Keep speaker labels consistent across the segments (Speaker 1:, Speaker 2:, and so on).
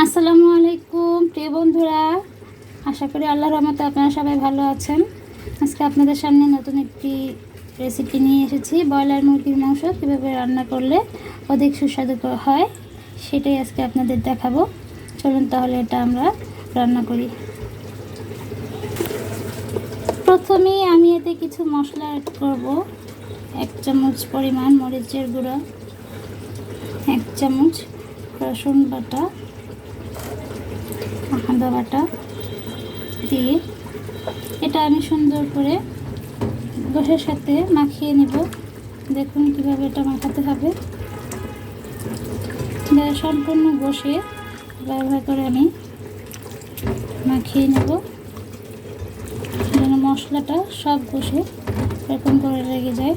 Speaker 1: আসসালামু আলাইকুম প্রিয় বন্ধুরা, আশা করি আল্লাহর রহমতে আপনারা সবাই ভালো আছেন। আজকে আপনাদের সামনে নতুন একটি রেসিপি নিয়ে এসেছি। ব্রয়লার মুরগির মাংস কীভাবে রান্না করলে অধিক সুস্বাদু হয় সেটাই আজকে আপনাদের দেখাবো। চলুন তাহলে এটা আমরা রান্না করি। প্রথমেই আমি এতে কিছু মশলা অ্যাড করব। 1 চামচ পরিমাণ মরিচের গুঁড়ো, 1 চামচ রসুন বাটা, আদা বাটা দিয়ে এটা আমি সুন্দর করে গোশের সাথে মাখিয়ে নেব। দেখুন কিভাবে এটা মাখাতে হবে। সম্পূর্ণ গোশে ব্যবহার করে আমি মাখিয়ে নেব যেন মশলাটা সব গোশে এরকম করে লেগে যায়।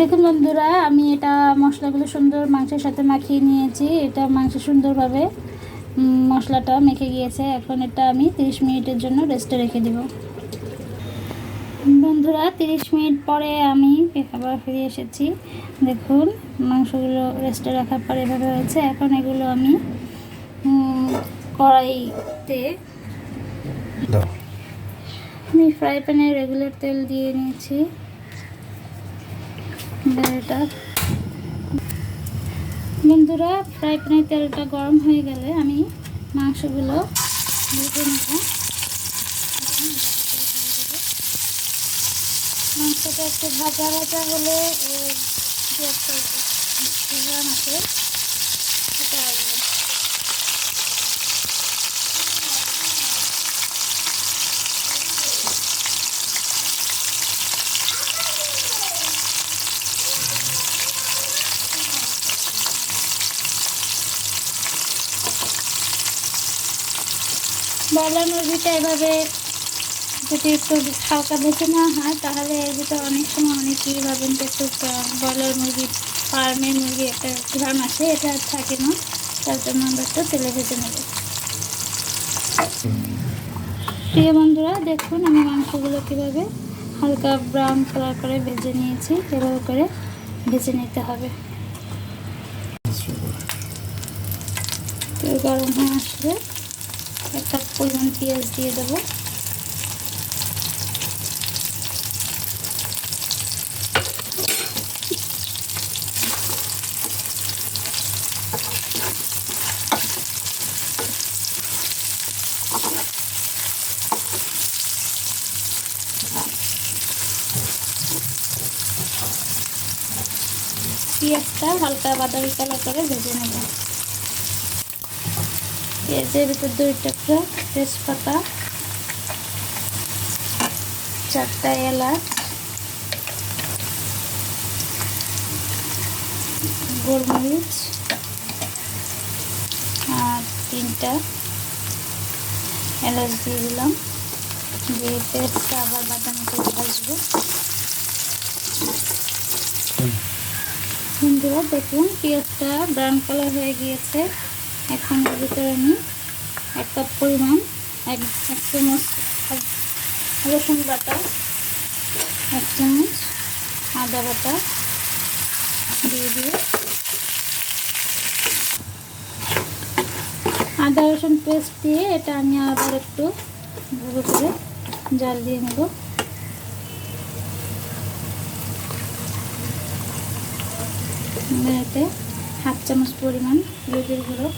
Speaker 1: দেখুন বন্ধুরা, আমি এটা মশলাগুলো সুন্দর মাংসের সাথে মাখিয়ে নিয়েছি। এটা মাংস সুন্দরভাবে মশলাটা মেখে গিয়েছে। এখন এটা আমি 30 মিনিটের জন্য রেস্টে রেখে দেব। বন্ধুরা, 30 মিনিট পরে আমি আবার ফিরে এসেছি। দেখুন মাংসগুলো রেস্টে রাখার পরে এভাবে হয়েছে। এখন এগুলো আমি কড়াইতে ফ্রাই প্যানে রেগুলার তেল দিয়ে নিয়েছি। বন্ধুরা, ফ্রাই প্যানের তেলটা গরম হয়ে গেলে আমি মাংসগুলো ভেজে নেব। মাংসটা একটু ভাজা ভাজা হলে যে একটা ঘ্রাণ আছে সেটা আসবে। ব্রয়লার মুরগিটা এভাবে যদি একটু হালকা বেছে না হয় তাহলে এর ভিতরে অনেক সময় অনেকেই ভাবেন যে একটু ব্রয়লার মুরগি ফার্মের মুরগি একটা ঘ্রাণ আসে, এটা থাকে না। তার জন্য আমরা একটু তেলে ভেজে নেব। প্রিয় বন্ধুরা, দেখুন আমি মাংসগুলো কীভাবে হালকা ব্রাউন কালার করে ভেজে নিয়েছি। এভাবে করে ভেজে নিতে হবে। তেল গরম হয়ে আসলে 1 কাপ পরিমাণ পেঁয়াজ দিয়ে দেবো। পেঁয়াজটা হালকা বাদামি কালার করে ভেজে নেব। পেঁয়াজের ভিতর 2 টুকরা তেজপাতা, 4টা এলাচ, গোলমরিচ আর 3টা এলাচ দিয়ে দিলাম। দিয়ে পেঁয়াজটা আবার বাদামি করে ভাজবো। বন্ধুরা, দেখুন পেঁয়াজটা ব্রাউন কালার হয়ে গিয়েছে। এখন এর ভিতরে আমি 1 কাপ পরিমাণ 1 চামচ রসুন বাটা, 1 চামচ আদা বাটা দিয়ে আদা রসুন পেস্ট দিয়ে এটা আমি আবার একটু ভালো করে জাল দিয়ে নেব। এতে 1/2 চামচ পরিমাণ হলুদের গুঁড়ো,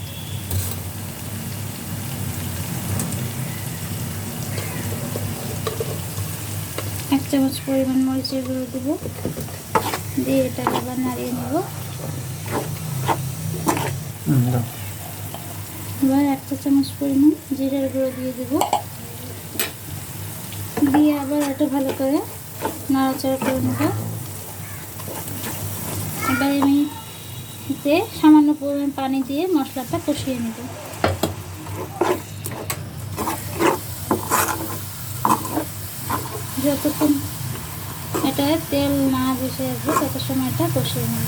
Speaker 1: 1 চামচ পরিমাণ মরিচের গুঁড়ো দেবো। দিয়ে এটা আবার নাড়িয়ে নেব। এবার 1 চামচ পরিমাণ জিরার গুঁড়ো দিয়ে দেব। দিয়ে আবার এটা ভালো করে নাড়াচাড়া করে নেব। এবার আমি এতে সামান্য পরিমাণ পানি দিয়ে মশলাটা কষিয়ে নেব। যতক্ষণ এটা তেল না ভেসে আসবে তত সময় এটা কষিয়ে নেব।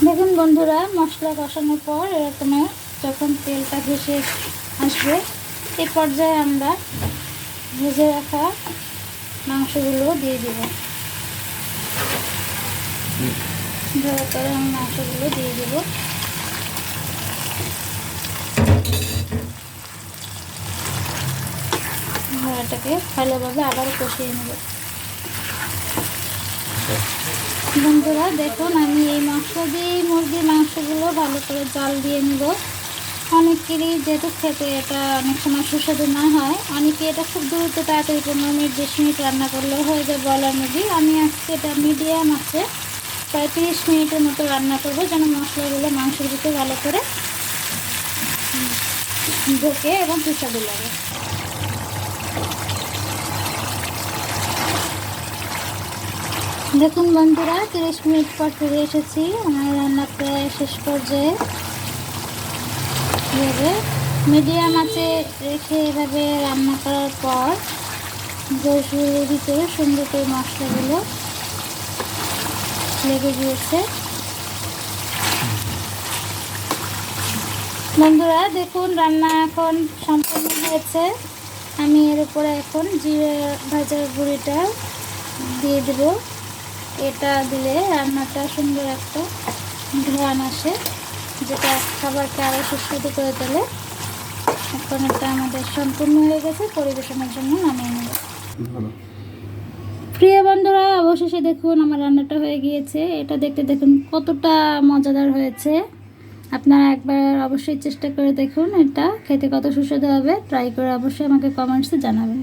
Speaker 1: দেখুন বন্ধুরা, মশলা কষানোর পর এরকম যখন তেলটা ভেসে আসবে এই পর্যায়ে আমরা ভেজে রাখা মাংসগুলো দিয়ে দেবো। ধরে করে আমি মাংসগুলো দিয়ে দেবো। এটাকে ভালোভাবে আবার কষিয়ে নেব। বন্ধুরা দেখুন, আমি এই মশলা দিয়ে মুরগির মাংসগুলো ভালো করে জাল দিয়ে নেব। অনেকেরই যেহেতু খেতে এটা অনেক সময় সুস্বাদু না হয়, অনেকে এটা খুব দ্রুত তাড়াতাড়ি 15 মিনিট 20 মিনিট রান্না করলেও হয়ে যায় ব্রয়লার মুরগি। আমি আজকে এটা মিডিয়াম আছে প্রায় 30 মিনিটের মতো রান্না করব, যেন মশলাগুলো মাংসের ভিতরে ভালো করে ঢোকে এবং সুস্বাদু লাগে। দেখুন বন্ধুরা, 30 মিনিট পর ফিরে এসেছি। আমার রান্না প্রায় শেষ পর্যায়ে। এভাবে মিডিয়াম আঁচে রেখে এভাবে রান্না করার পর গোশগুলোর ভিতরে সুন্দর করে মশলাগুলো লেগে গিয়েছে। বন্ধুরা দেখুন, রান্না এখন সম্পূর্ণ হয়েছে। আমি এর উপরে এখন জিরে ভাজার গুঁড়িটা দিয়ে দেব। এটা দিলে রান্নাটা সুন্দর একটা ঘ্রাণ আসে, যেটা খাবারকে আরও সুস্বাদু করে তোলে। এখন এটা আমাদের সম্পূর্ণ হয়ে গেছে, পরিবেশনের জন্য নামিয়ে নেব। প্রিয় বন্ধুরা, অবশেষে দেখুন আমার রান্নাটা হয়ে গিয়েছে। এটা দেখতে দেখুন কতটা মজাদার হয়েছে। আপনারা একবার অবশ্যই চেষ্টা করে দেখুন, এটা খেতে কত সুস্বাদু হবে। ট্রাই করে অবশ্যই আমাকে কমেন্টসে জানাবেন।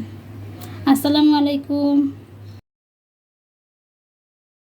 Speaker 1: আসসালামু আলাইকুম।